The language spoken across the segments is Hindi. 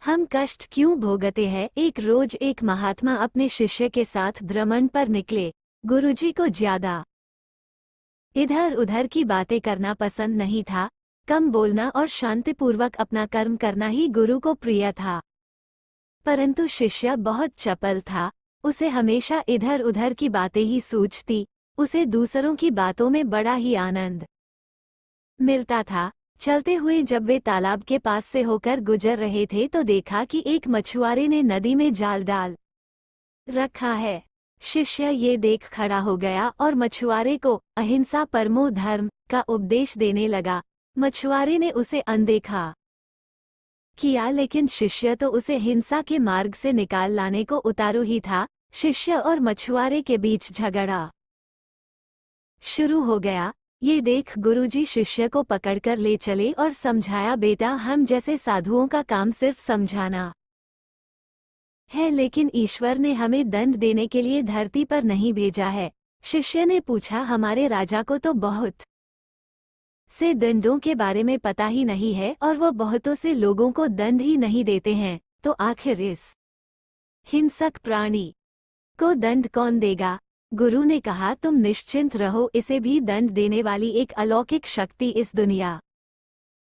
हम कष्ट क्यों भोगते हैं? एक रोज एक महात्मा अपने शिष्य के साथ भ्रमण पर निकले। गुरुजी को ज्यादा इधर उधर की बातें करना पसंद नहीं था। कम बोलना और शांतिपूर्वक अपना कर्म करना ही गुरु को प्रिय था। परंतु शिष्य बहुत चपल था। उसे हमेशा इधर उधर की बातें ही सूझती। उसे दूसरों की बातों में बड़ा ही आनंद मिलता था। चलते हुए जब वे तालाब के पास से होकर गुजर रहे थे तो देखा कि एक मछुआरे ने नदी में जाल डाल रखा है। शिष्य ये देख खड़ा हो गया और मछुआरे को अहिंसा परमो धर्म का उपदेश देने लगा। मछुआरे ने उसे अनदेखा किया, लेकिन शिष्य तो उसे हिंसा के मार्ग से निकाल लाने को उतारू ही था। शिष्य और मछुआरे के बीच झगड़ा शुरू हो गया। ये देख गुरुजी शिष्य को पकड़कर ले चले और समझाया, बेटा, हम जैसे साधुओं का काम सिर्फ समझाना है, लेकिन ईश्वर ने हमें दंड देने के लिए धरती पर नहीं भेजा है। शिष्य ने पूछा, हमारे राजा को तो बहुत से दंडों के बारे में पता ही नहीं है और वो बहुतों से लोगों को दंड ही नहीं देते हैं, तो आखिर इस हिंसक प्राणी को दंड कौन देगा? गुरु ने कहा, तुम निश्चिंत रहो, इसे भी दंड देने वाली एक अलौकिक शक्ति इस दुनिया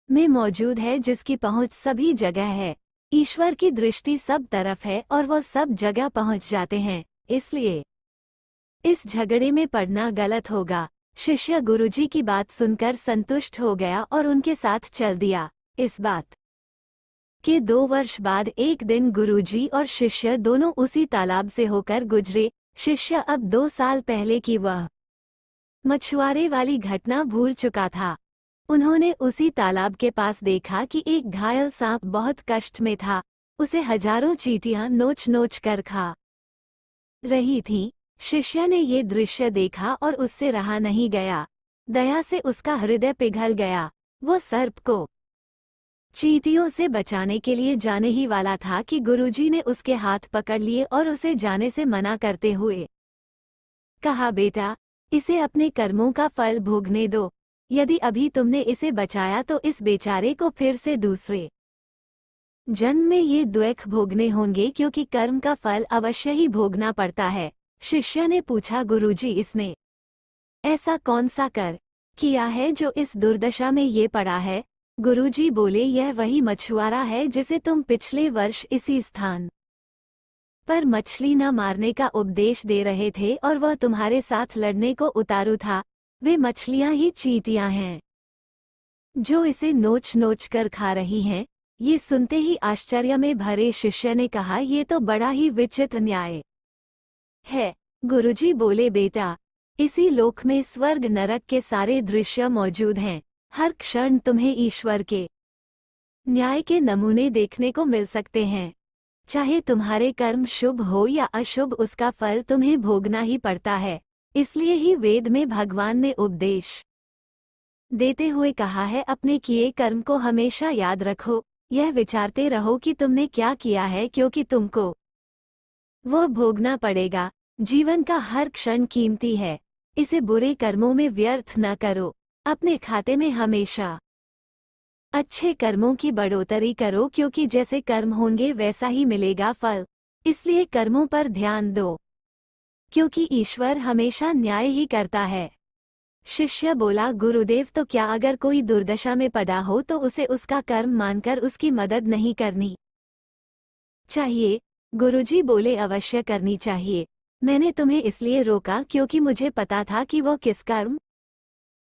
में मौजूद है, जिसकी पहुंच सभी जगह है। ईश्वर की दृष्टि सब तरफ है और वो सब जगह पहुंच जाते हैं, इसलिए इस झगड़े में पड़ना गलत होगा। शिष्य गुरुजी की बात सुनकर संतुष्ट हो गया और उनके साथ चल दिया। इस बात के 2 वर्ष बाद एक दिन गुरुजी और शिष्य दोनों उसी तालाब से होकर गुजरे। शिष्य अब 2 साल पहले की वह मछुआरे वाली घटना भूल चुका था। उन्होंने उसी तालाब के पास देखा कि एक घायल सांप बहुत कष्ट में था। उसे हजारों चींटियां नोच नोच कर खा रही थीं। शिष्य ने ये दृश्य देखा और उससे रहा नहीं गया। दया से उसका हृदय पिघल गया। वो सर्प को चींटियों से बचाने के लिए जाने ही वाला था कि गुरुजी ने उसके हाथ पकड़ लिए और उसे जाने से मना करते हुए कहा, बेटा, इसे अपने कर्मों का फल भोगने दो। यदि अभी तुमने इसे बचाया तो इस बेचारे को फिर से दूसरे जन्म में ये दुख भोगने होंगे, क्योंकि कर्म का फल अवश्य ही भोगना पड़ता है। शिष्य ने पूछा, गुरुजी, इसने ऐसा कौन सा कर किया है जो इस दुर्दशा में ये पड़ा है? गुरुजी बोले, यह वही मछुआरा है जिसे तुम पिछले वर्ष इसी स्थान पर मछली न मारने का उपदेश दे रहे थे और वह तुम्हारे साथ लड़ने को उतारू था। वे मछलियां ही चींटियां हैं जो इसे नोच नोच कर खा रही हैं। ये सुनते ही आश्चर्य में भरे शिष्य ने कहा, ये तो बड़ा ही विचित्र न्याय है। गुरुजी बोले, बेटा, इसी लोक में स्वर्ग नरक के सारे दृश्य मौजूद हैं। हर क्षण तुम्हें ईश्वर के न्याय के नमूने देखने को मिल सकते हैं। चाहे तुम्हारे कर्म शुभ हो या अशुभ, उसका फल तुम्हें भोगना ही पड़ता है। इसलिए ही वेद में भगवान ने उपदेश देते हुए कहा है, अपने किए कर्म को हमेशा याद रखो। यह विचारते रहो कि तुमने क्या किया है, क्योंकि तुमको वह भोगना पड़ेगा। जीवन का हर क्षण कीमती है, इसे बुरे कर्मों में व्यर्थ न करो। अपने खाते में हमेशा अच्छे कर्मों की बढ़ोतरी करो, क्योंकि जैसे कर्म होंगे वैसा ही मिलेगा फल। इसलिए कर्मों पर ध्यान दो, क्योंकि ईश्वर हमेशा न्याय ही करता है। शिष्य बोला, गुरुदेव, तो क्या अगर कोई दुर्दशा में पड़ा हो तो उसे उसका कर्म मानकर उसकी मदद नहीं करनी चाहिए? गुरुजी बोले, अवश्य करनी चाहिए। मैंने तुम्हें इसलिए रोका क्योंकि मुझे पता था कि वो किस कर्म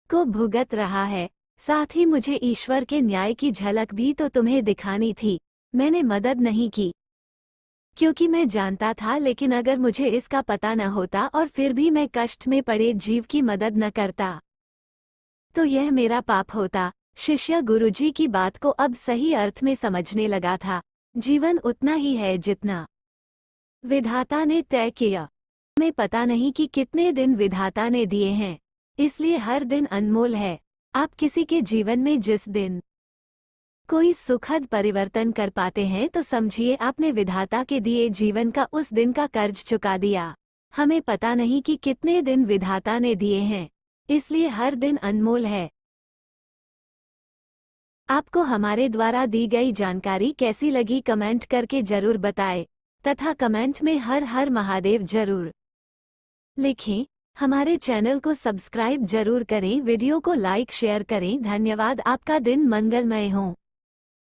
को भुगत रहा है। साथ ही मुझे ईश्वर के न्याय की झलक भी तो तुम्हें दिखानी थी। मैंने मदद नहीं की क्योंकि मैं जानता था, लेकिन अगर मुझे इसका पता न होता और फिर भी मैं कष्ट में पड़े जीव की मदद न करता तो यह मेरा पाप होता। शिष्य गुरुजी की बात को अब सही अर्थ में समझने लगा था। जीवन उतना ही है जितना विधाता ने तय किया। हमें पता नहीं कि कितने दिन विधाता ने दिए हैं, इसलिए हर दिन अनमोल है। आप किसी के जीवन में जिस दिन कोई सुखद परिवर्तन कर पाते हैं तो समझिए आपने विधाता के दिए जीवन का उस दिन का कर्ज चुका दिया। हमें पता नहीं कि कितने दिन विधाता ने दिए हैं, इसलिए हर दिन अनमोल है। आपको हमारे द्वारा दी गई जानकारी कैसी लगी कमेंट करके जरूर बताएं तथा कमेंट में हर हर महादेव जरूर लिखें। हमारे चैनल को सब्सक्राइब जरूर करें, वीडियो को लाइक शेयर करें। धन्यवाद। आपका दिन मंगलमय हो।